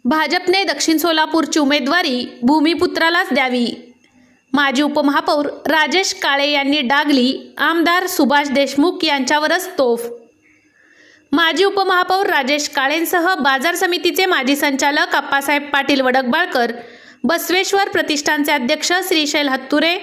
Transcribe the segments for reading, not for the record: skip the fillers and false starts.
भाजपने दक्षिण सोलापूरची उमेदवारी भूमिपुत्रालाच द्यावी. माजी उपमहापौर राजेश काळे यांनी डागली आमदार सुभाष देशमुख यांच्यावरच तोफ. माजी उपमहापौर राजेश काळेंसह बाजार समितीचे माजी संचालक अप्पासाहेब पाटील वडकबाळकर, बसवेश्वर प्रतिष्ठानचे अध्यक्ष श्रीशैल हत्तुरे,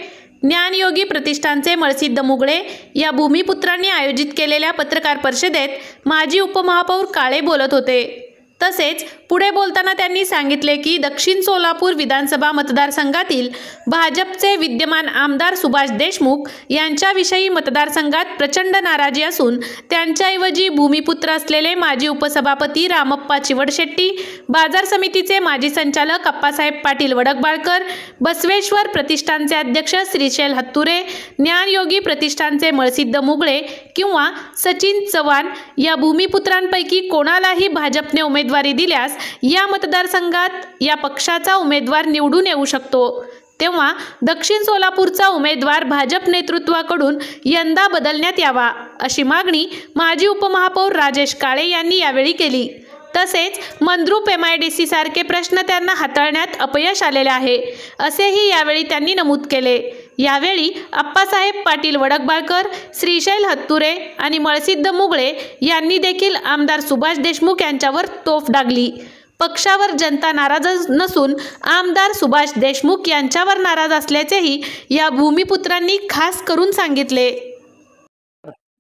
ज्ञानयोगी प्रतिष्ठानचे मळसिद्ध मुगळे या भूमिपुत्रांनी आयोजित केलेल्या पत्रकार परिषदेत माजी उपमहापौर काळे बोलत होते. तसेच पुढे बोलताना त्यांनी सांगितले की दक्षिण सोलापूर विधानसभा मतदारसंघातील भाजपचे विद्यमान आमदार सुभाष देशमुख यांच्याविषयी मतदारसंघात प्रचंड नाराजी असून त्यांच्याऐवजी भूमिपुत्र असलेले माजी उपसभापती रामप्पा चिवडशेट्टी, बाजार समितीचे माजी संचालक अप्पासाहेब पाटील वडकबाळकर, बसवेश्वर प्रतिष्ठानचे अध्यक्ष श्रीशैल हत्तुरे, ज्ञानयोगी प्रतिष्ठानचे मळसिद्ध मुगळे किंवा सचिन चव्हाण या भूमिपुत्रांपैकी कोणालाही भाजपने उमेदवारी दिल्यास या मतदारसंघात या पक्षाचा उमेदवार निवडून येऊ शकतो. तेव्हा दक्षिण सोलापूरचा उमेदवार भाजप नेतृत्वाकडून यंदा बदलण्यात यावा अशी मागणी माजी उपमहापौर राजेश काळे यांनी यावेळी केली. तसेच मंद्रुप MIDC सारखे प्रश्न त्यांना हाताळण्यात अपयश आलेले आहे असेही यावेळी त्यांनी नमूद केले. यावेळी अप्पासाहेब पाटील वडकबाळकर, श्रीशैल हत्तुरे आणि मळसिद्ध मुगळे यांनी देखील आमदार सुभाष देशमुख यांच्यावर तोफ डागली. पक्षावर जनता नाराज नसून आमदार सुभाष देशमुख यांच्यावर नाराज असल्याचेही या भूमिपुत्रांनी खास करून सांगितले.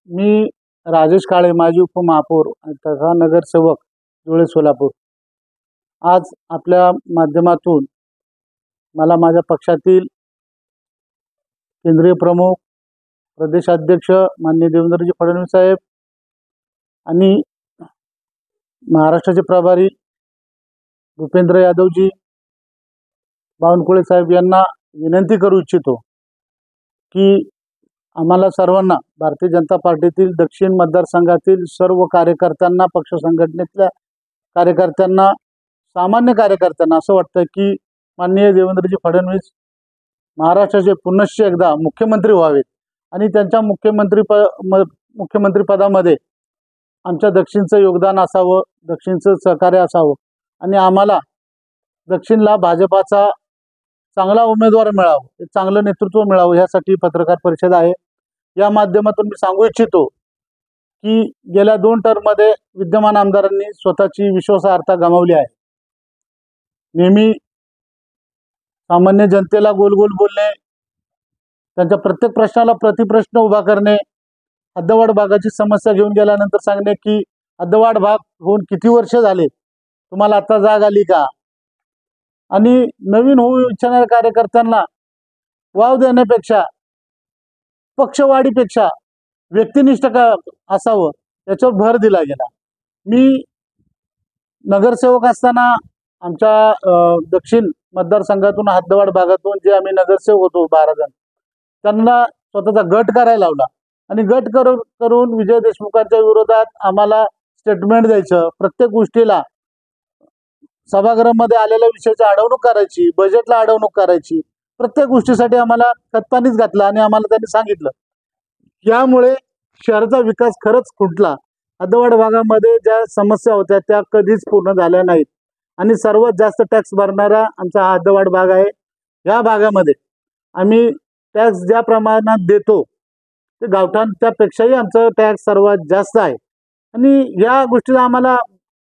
मी राजेश काळे, माजी उपमहापौर तथा नगरसेवक धुळे सोलापूर, आज आपल्या माध्यमातून मला माझ्या पक्षातील केंद्रीय प्रमुख, प्रदेशाध्यक्ष माननीय देवेंद्रजी फडणवीस साहेब आणि महाराष्ट्राचे प्रभारी भूपेंद्र यादवजी, बावनकुळे साहेब यांना विनंती करू इच्छितो की आम्हाला सर्वांना, भारतीय जनता पार्टीतील दक्षिण मतदारसंघातील सर्व कार्यकर्त्यांना, पक्ष संघटनेतल्या कार्यकर्त्यांना, सामान्य कार्यकर्त्यांना असं वाटतं की माननीय देवेंद्रजी फडणवीस महाराष्ट्राचे पुनश्च एकदा मुख्यमंत्री व्हावेत आणि त्यांच्या मुख्यमंत्रीपदामध्ये आमच्या दक्षिणचं योगदान असावं, दक्षिणचं सहकार्य असावं आणि आम्हाला दक्षिणला भाजपाचा चांगला उमेदवार मिळावं, चांगलं नेतृत्व मिळावं, यासाठी पत्रकार परिषद आहे. या माध्यमातून मी सांगू इच्छितो की गेल्या 2 टर्ममध्ये विद्यमान आमदारांनी स्वतःची विश्वासार्हता गमावली आहे. नेहमी सामान्य जनतेला गोल गोल बोलणे, त्यांच्या प्रत्येक प्रश्नाला प्रतिप्रश्न उभा करणे, हद्दवाढ भागाची समस्या घेऊन गेल्यानंतर सांगणे की हद्दवाढ भाग होऊन किती वर्ष झाले, तुम्हाला आता जाग आली का, आणि नवीन होऊ इच्छिणाऱ्या कार्यकर्त्यांना वाव देण्यापेक्षा, पक्षवाढीपेक्षा व्यक्तिनिष्ठ का असावं याच्यावर भर दिला गेला. मी नगरसेवक असताना आमच्या दक्षिण मतदारसंघातून, हद्दवाढ भागातून जे आम्ही नगरसेवक होतो 12 जण, त्यांना स्वतःचा गट करायला लावला आणि गट करून विजय देशमुखांच्या विरोधात आम्हाला स्टेटमेंट द्यायचं, प्रत्येक गोष्टीला सभागृहामध्ये आलेल्या विषयाची अडवणूक करायची, बजेटला अडवणूक करायची, प्रत्येक गोष्टीसाठी आम्हाला खतपाणीच घातलं आणि आम्हाला त्यांनी सांगितलं. यामुळे शहराचा विकास खरंच खुंटला. हद्दवाढ भागामध्ये ज्या समस्या होत्या त्या कधीच पूर्ण झाल्या नाहीत आणि सर्वात जास्त टॅक्स भरणारा आमचा हा हद्दवाढ भाग आहे. या भागामध्ये आम्ही टॅक्स ज्या प्रमाणात देतो ते गावठाण त्यापेक्षाही आमचं टॅक्स सर्वात जास्त आहे आणि या गोष्टीला आम्हाला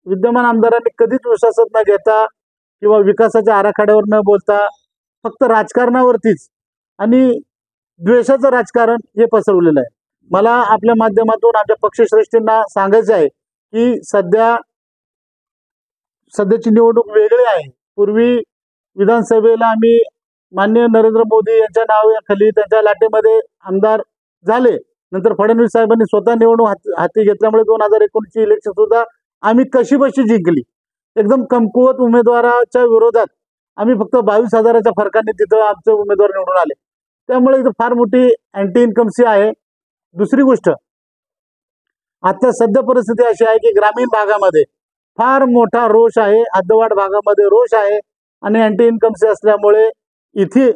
विद्यमान आमदारांनी कधीच विश्वासात न घेता किंवा विकासाच्या आराखड्यावर न बोलता फक्त राजकारणावरतीच आणि द्वेषाचं राजकारण हे पसरवलेलं आहे. मला आपल्या माध्यमातून आमच्या पक्षश्रेष्ठींना सांगायचं आहे की सध्याची निवडणूक वेगळी आहे. पूर्वी विधानसभेला आम्ही माननीय नरेंद्र मोदी यांच्या नावाखाली त्यांच्या लाटेमध्ये आमदार झाले. नंतर फडणवीस साहेबांनी स्वतः निवडणूक हाती घेतल्यामुळे 2019ची इलेक्शन सुद्धा आम्ही कशीबशी जिंकली. एकदम कमकुवत उमेदवाराच्या विरोधात आम्ही फक्त 22,000च्या फरकाने तिथं आमचे उमेदवार निवडून आले. त्यामुळे इथं फार मोठी अँटी इन्कमसी आहे. दुसरी गोष्ट, आता सध्या परिस्थिती अशी आहे की ग्रामीण भागामध्ये फार मोठा रोष आहे, हद्दवाढ भागामध्ये रोष आहे आणि अँटी इन्कमसी असल्यामुळे इथे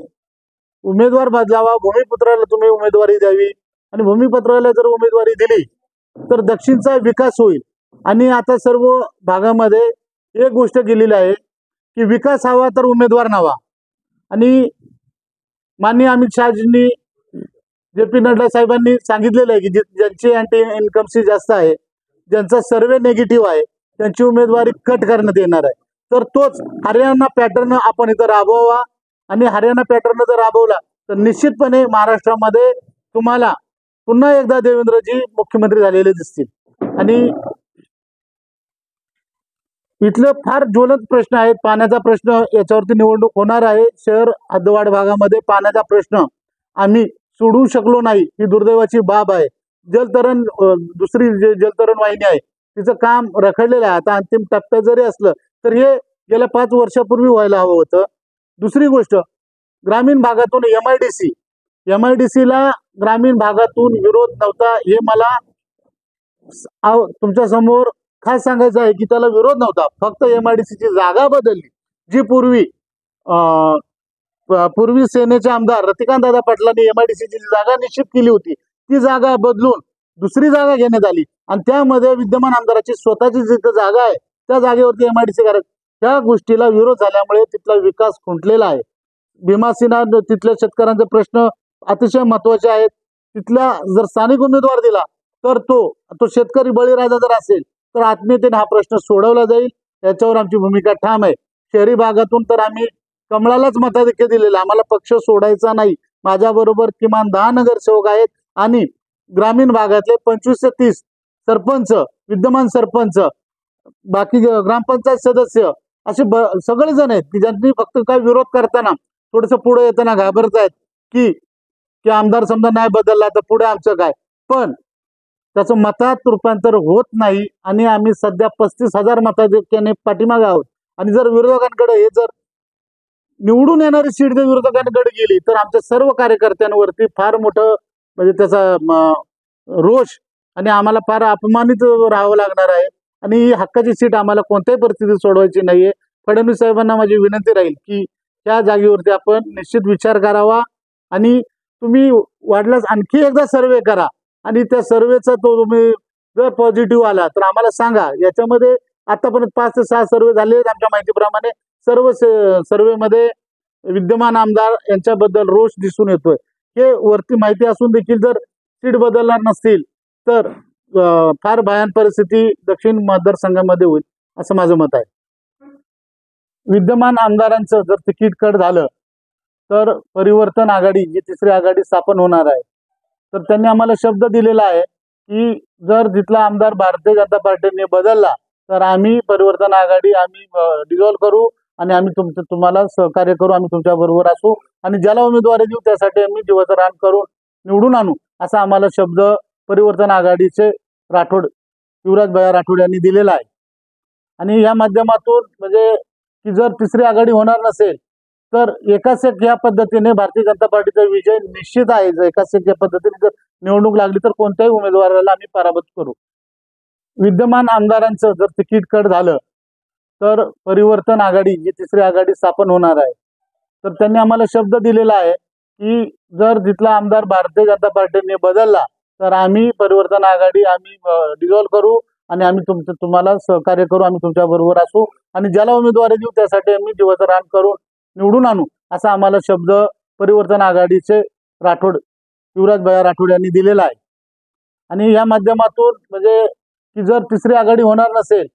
उमेदवार बदलावा, भूमिपुत्राला तुम्ही उमेदवारी द्यावी आणि भूमिपुत्राला जर उमेदवारी दिली तर दक्षिणचा विकास होईल. आणि आता सर्व भागामध्ये एक गोष्ट केलेली आहे की विकास हवा तर उमेदवार नवा. आणि माननीय अमित शहाजींनी जे पी नड्डा साहेबांनी सांगितलेलं आहे की ज्यांची अँटी इन्कमसी जास्त आहे, ज्यांचा सर्वे निगेटिव्ह आहे, त्यांची उमेदवारी कट करण्यात येणार आहे. तर तोच हरियाणा पॅटर्न आपण इथं राबवावा. आणि हरियाणा पॅटर्न जर राबवला तर निश्चितपणे महाराष्ट्रामध्ये तुम्हाला पुन्हा एकदा देवेंद्रजी मुख्यमंत्री झालेले दिसतील. आणि इथलं फार ज्वलंत प्रश्न आहेत. पाण्याचा प्रश्न, याच्यावरती निवडणूक होणार आहे. शहर हद्दवाढ भागामध्ये पाण्याचा प्रश्न आम्ही सोडवू शकलो नाही, ही दुर्दैवाची बाब आहे. जलतरण, दुसरी जलतरण वाहिनी आहे, तिचं काम रखडलेलं आहे. आता अंतिम टप्प्यात जरी असलं तर हे गेल्या 5 वर्षापूर्वी व्हायला हवं होतं. दुसरी गोष्ट, ग्रामीण भागातून एमआयडीसीला ग्रामीण भागातून विरोध नव्हता, हे मला तुमच्या समोर खास सांगायचं आहे की त्याला विरोध नव्हता. फक्त एमआयडीसीची जागा बदलली. जी पूर्वी सेनेचे आमदार रतिकांतदादा पाटलांनी एमआयडीसीची जागा निश्चित केली होती, ती जागा बदलून दुसरी जागा घेण्यात आली. आणि त्यामध्ये विद्यमान आमदाराची स्वतःची जिथे जागा आहे त्या जागेवरती एमआयडीसी करायची. त्या गोष्टीला विरोध झाल्यामुळे तिथला विकास खुंटलेला आहे. भीमासिना तिथल्या शेतकऱ्यांचे प्रश्न अतिशय महत्वाचे आहेत. तिथला जर स्थानिक उमेदवार दिला तर तो शेतकरी बळीराजा जर असेल तर आत्मीयतेने हा प्रश्न सोडवला जाईल. याच्यावर आमची भूमिका ठाम आहे. शहरी भागातून तर आम्ही कमळालाच मताधिक्य दिलेलं, आम्हाला पक्ष सोडायचा नाही. माझ्याबरोबर किमान 10 नगरसेवक आहेत आणि ग्रामीण भागातले 25 ते 30 सरपंच, विद्यमान सरपंच, बाकी ग्रामपंचायत सदस्य असे सगळेजण आहेत की ज्यांनी फक्त काय विरोध करताना थोडंसं पुढे येताना घाबरत आहेत की आमदार समजा नाही बदलला तर पुढे आमचं काय. पण त्याचं मतात रूपांतर होत नाही. आणि आम्ही सध्या 35,000 मताधिक्याने पाठीमागे आहोत. आणि जर विरोधकांकडे हे जर निवडून येणारी सीट जर विरोधकांकडे गेली तर आमच्या सर्व कार्यकर्त्यांवरती फार मोठं म्हणजे त्याचा रोष आणि आम्हाला फार अपमानित राहावं लागणार आहे. आणि ही हक्काची सीट आम्हाला कोणत्याही परिस्थितीत सोडवायची नाहीये. फडणवीस साहेबांना माझी विनंती राहील की त्या जागेवरती आपण निश्चित विचार करावा. आणि तुम्ही वाढल्यास आणखी एकदा सर्वे करा आणि त्या सर्वेचा तुम्ही जर पॉझिटिव्ह आला तर आम्हाला सांगा. याच्यामध्ये आतापर्यंत 5 ते 6 सर्वे झाले आहेत. आमच्या माहितीप्रमाणे सर्व सर्वेमध्ये विद्यमान आमदार यांच्याबद्दल रोष दिसून येतोय. हे वरती माहिती असून देखील जर सीट बदलणार नसतील तर फार भयान परिस्थिती दक्षिण मतदारसंघामध्ये होईल असं माझं मत आहे. विद्यमान आमदारांचं जर तिकीट कट झालं तर परिवर्तन आघाडी, जी तिसरी आघाडी स्थापन होणार आहे, तर त्यांनी आम्हाला शब्द दिलेला आहे की जर जिथला आमदार भारतीय जनता पार्टीने बदलला तर आम्ही परिवर्तन आघाडी डिझॉल्व्ह करू आणि आम्ही तुम्हाला सहकार्य करू, आम्ही तुमच्या बरोबर असू आणि ज्याला उमेदवारी देऊ त्यासाठी आम्ही जीवाचं रान करून निवडून आणू, असा आम्हाला शब्द परिवर्तन आघाडीचे युवराज भैया राठोड यांनी दिलेला आहे. आणि या माध्यमातून म्हणजे की जर तिसरी आघाडी होणार नसेल तर एकाच एक या पद्धतीने भारतीय जनता पार्टीचा विजय निश्चित आहे. जर एकाच एक या पद्धतीने जर निवडणूक लागली तर कोणत्याही उमेदवाराला आम्ही पराभूत करू. विद्यमान आमदारांचं जर तिकीट कट झालं तर परिवर्तन आघाडी, जी तिसरी आघाडी स्थापन होणार आहे, तर त्यांनी आम्हाला शब्द दिलेला आहे की जर जिथला आमदार भारतीय जनता पार्टीने बदलला तर आम्ही परिवर्तन आघाडी डिझॉल्व्ह करू आणि आम्ही तुम्हाला सहकार्य करू, आम्ही तुमच्या बरोबर असू आणि ज्याला उमेदवारी देऊ त्यासाठी आम्ही जीवाचं रान करून निवडून आणू, असा आम्हाला शब्द परिवर्तन आघाडीचे युवराज भैया राठोड यांनी दिलेला आहे. आणि या माध्यमातून म्हणजे की जर तिसरी आघाडी होणार नसेल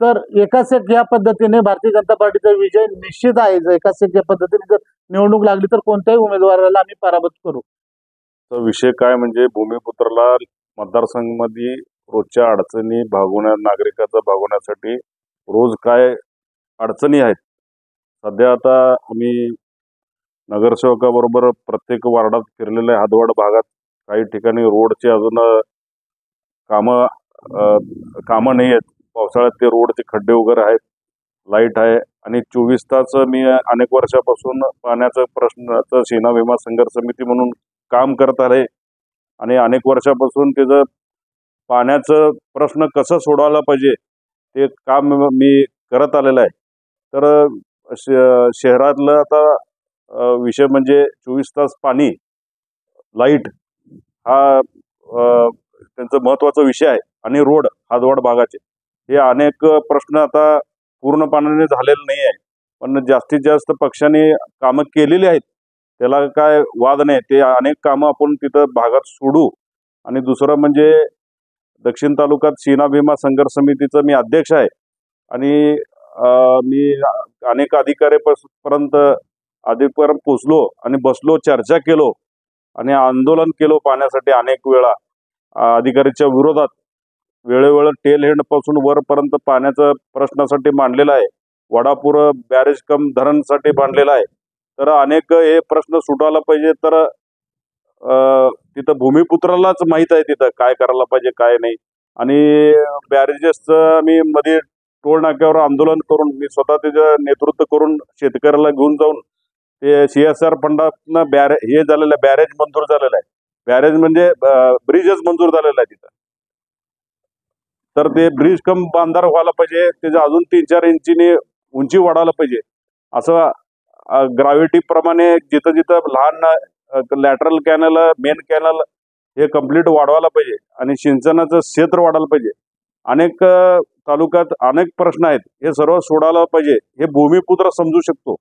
तर एकाच एक या पद्धतीने भारतीय जनता पार्टीचा विजय निश्चित आहे. जर एकाच एक या पद्धतीने जर निवडणूक लागली तर कोणत्याही उमेदवाराला आम्ही पराभूत करू. तर विषय काय म्हणजे भूमिपुत्राला मतदारसंघामध्ये रोजच्या अडचणी नागरिकांचा भागवण्यासाठी रोज काय अडचणी आहेत. सध्या आता आम्ही नगरसेवकाबरोबर प्रत्येक वार्डात फिरलेले आहे. हदवाड भागात काही ठिकाणी रोडचे अजून कामं नाही आहेत. पावसाळ्यात ते रोडचे खड्डे वगैरे आहेत, लाईट आहे आणि 24 तास मी अनेक वर्षापासून पाण्याचा प्रश्नाचं सेना भीमा संघर्ष समिती म्हणून काम करत आहे आणि अनेक वर्षापासून त्याचं पाण्याचं प्रश्न कसं सोडवायला पाहिजे ते काम मी करत आलेलं आहे. तर शहरातलं आता विषय म्हणजे 24 तास पाणी, लाईट हा त्यांचा महत्त्वाचा विषय आहे आणि रोड हदवाड भागाचे हे अनेक प्रश्न आता पूर्ण पाण्याने झालेले नाही आहे. पण जास्तीत जास्त पक्षाने कामं केलेली आहेत, त्याला काय वाद नाही. ते अनेक कामं आपण तिथं भागात सोडू. आणि दुसरं म्हणजे दक्षिण तालुक्यात सीना भीमा संघर्ष समितीचं मी अध्यक्ष आहे आणि मी अनेक अधिकाऱ्यापर्यंत पोचलो आणि बसलो, चर्चा केलो आणि आंदोलन केलो पाण्यासाठी अनेक वेळा अधिकाऱ्याच्या विरोधात. वेळोवेळ टेल हेंड पासून वरपर्यंत पाण्याचा प्रश्नासाठी मांडलेला आहे. वडापूर बॅरेज कम धरणसाठी मांडलेला आहे. तर अनेक हे प्रश्न सुटायला पाहिजे. तर तिथं भूमिपुत्रालाच माहीत आहे तिथं काय करायला पाहिजे काय नाही. आणि बॅरेजेसचं मी मध्ये टोल नाक्यावर आंदोलन करून मी स्वतः त्याचं नेतृत्व करून शेतकऱ्याला घेऊन जाऊन ते CSR फंडातनं हे झालेलं आहे, बॅरेज मंजूर झालेलं आहे. बॅरेज म्हणजे ब्रिजच मंजूर झालेला आहे तिथं. तर ते ब्रिज कम बांधार व्हायला पाहिजे, त्याचं अजून 3-4 इंचीने उंची वाढायला पाहिजे. असं ग्रॅव्हिटी प्रमाणे जिथं जिथं लहान लॅटरल कॅनल, मेन कॅनल हे कम्प्लीट वाढवायला पाहिजे आणि सिंचनाचं क्षेत्र वाढायला पाहिजे. अनेक तालुक्यात अनेक प्रश्न आहेत, हे सर्व सोडायला पाहिजे. हे भूमिपुत्र समजू शकतो.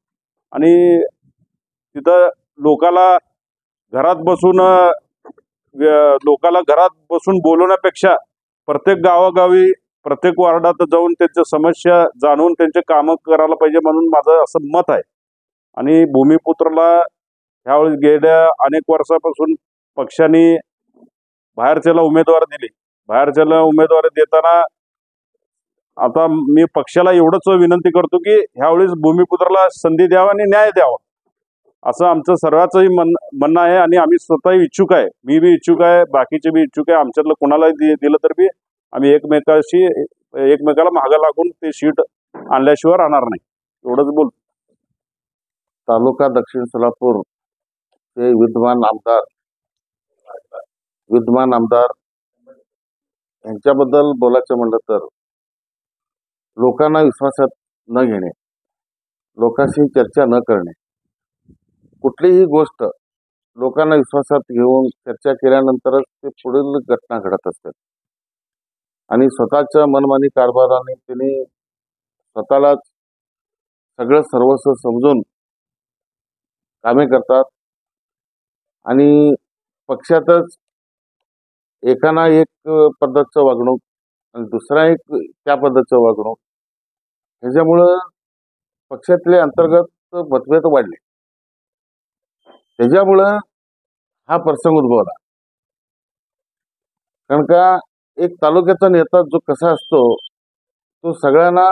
आणि तिथं लोकाला घरात बसून बोलवण्यापेक्षा प्रत्येक गावागावी प्रत्येक वार्डात जाऊन त्यांच्या समस्या जाणून त्यांचे कामं करायला पाहिजे म्हणून माझं असं मत आहे. आणि भूमिपुत्राला ह्यावेळेस गेल्या अनेक वर्षापासून पक्षाने बाहेरच्याला उमेदवार दिली. बाहेरच्याला उमेदवार देताना आता मी पक्षाला एवढंच विनंती करतो की ह्यावेळेस भूमिपुत्राला संधी द्यावा आणि न्याय द्यावा, असं आमचं सर्वांचंही म्हणणं आहे. आणि आम्ही स्वतःही इच्छुक आहे, मी बी इच्छुक आहे, बाकीचे बी इच्छुक आहे. आमच्यातलं कोणालाही दिलं तर बी आम्ही एकमेकाला मागं लागून ते सीट आणल्याशिवाय राहणार नाही, एवढंच बोल. तालुका दक्षिण सोलापूर चे विद्यमान आमदार यांच्याबद्दल बोलायचं म्हणलं तर लोकांना विश्वासात न घेणे, लोकांशी चर्चा न करणे, कुठलीही गोष्ट लोकांना विश्वासात घेऊन चर्चा केल्यानंतरच ते पुढील घटना घडत असतात. आणि स्वतःच्या मनमानी कारभाराने त्यांनी स्वतःलाच सगळं सर्वस्व समजून कामे करतात. आणि पक्षातच एकाना एक पद्धतीचं वागणूक आणि दुसरा एक त्या पद्धतीचं वागणूक, ह्याच्यामुळं पक्षातले अंतर्गत मतभेद वाढले. त्याच्यामुळं हा प्रसंग उद्भवला. कारण का एक तालुक्याचा नेता जो कसा असतो तो सगळ्यांना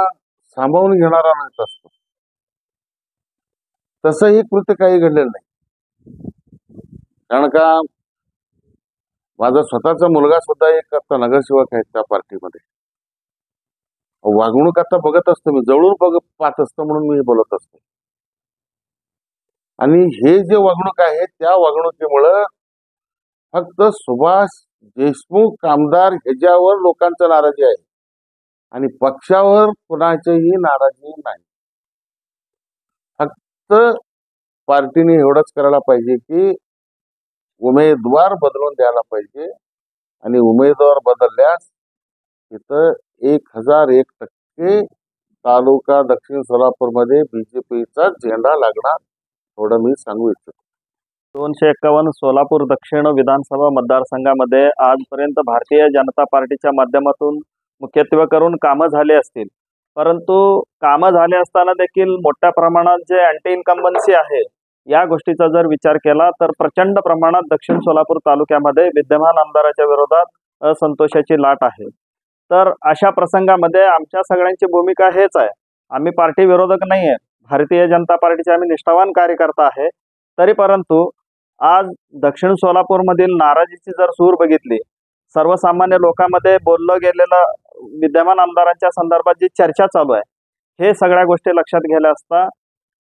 सांभाळून घेणारा नेता असतो, तसंही कृत्य काही घडलेलं नाही. कारण का माझा स्वतःचा मुलगा सुद्धा एक आता नगरसेवक आहे त्या पार्टीमध्ये. वागणूक आता बघत असतो मी, जवळून पाहत असतो म्हणून मी बोलत असतो. आणि हे जे वागणूक आहे त्या वागणुकीमुळं फक्त सुभाष देशमुख आमदार ह्याच्यावर लोकांचं नाराजी आहे आणि पक्षावर कुणाचीही नाराजी नाही. फक्त पार्टीने एवढंच करायला पाहिजे की उमेदवार बदलून द्यायला पाहिजे. आणि उमेदवार बदलल्यास तिथं 1001% तालुका दक्षिण सोलापूरमध्ये BJPचा झेंडा लागणार, थोडं मी सांगू इच्छितो. 251 सोलापूर दक्षिण विधानसभा मतदारसंघामध्ये आजपर्यंत भारतीय जनता पार्टीच्या माध्यमातून मुख्यत्वे करून कामं झाले असतील, परंतु कामं झाले असताना देखील मोठ्या प्रमाणात जे अँटी इन्कम्बन्सी आहे या गोष्टीचा जर विचार केला तर प्रचंड प्रमाणात दक्षिण सोलापूर तालुक्यामध्ये विद्यमान आमदाराच्या विरोधात असंतोषाची लाट आहे. तर अशा प्रसंगामध्ये आमच्या सगळ्यांची भूमिका हेच आहे, आम्ही पार्टी विरोधक नाही आहे, भारतीय जनता पार्टीचे आम्ही निष्ठावान कार्यकर्ता आहे. तरी परंतु आज दक्षिण सोलापूरमधील नाराजीची जर सूर बघितली, सर्वसामान्य लोकांमध्ये बोललं गेलेलं विद्यमान आमदारांच्या संदर्भात जी चर्चा चालू आहे, हे सगळ्या गोष्टी लक्षात घेतल्या असता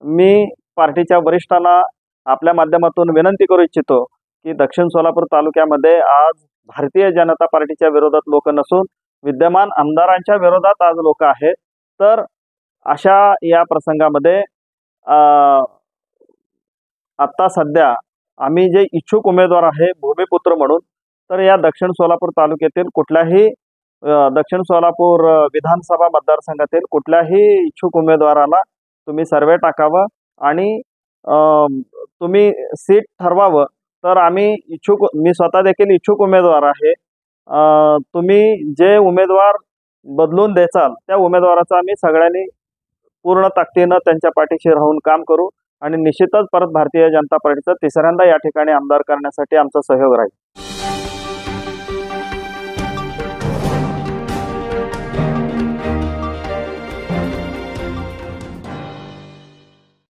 मी पार्टीच्या वरिष्ठांना आपल्या माध्यमातून विनंती करू इच्छितो की दक्षिण सोलापूर तालुक्यामध्ये आज भारतीय जनता पार्टीच्या विरोधात लोक नसून विद्यमान आमदारांच्या विरोधात आज लोक आहेत. तर अशा या प्रसंगामध्ये आता सध्या आम्ही जे इच्छुक उमेदवार आहे भूमिपुत्र म्हणून, तर या दक्षिण सोलापूर तालुक्यातील कुठल्याही दक्षिण सोलापूर विधानसभा मतदारसंघातील कुठल्याही इच्छुक उमेदवाराला तुम्ही सर्वे टाकावा आणि तुम्ही सीट ठरवावं. तर आम्ही इच्छुक, मी स्वतः देखील इच्छुक उमेदवार आहे. तुम्ही जे उमेदवार बदलून द्याल त्या उमेदवाराचं आम्ही सगळ्यांनी पूर्ण ताकदीनं त्यांच्या पाठीशी राहून काम करू आणि निश्चितच परत भारतीय जनता पार्टीचं तिसऱ्यांदा या ठिकाणी आमदार करण्यासाठी आमचा सहयोग राहील.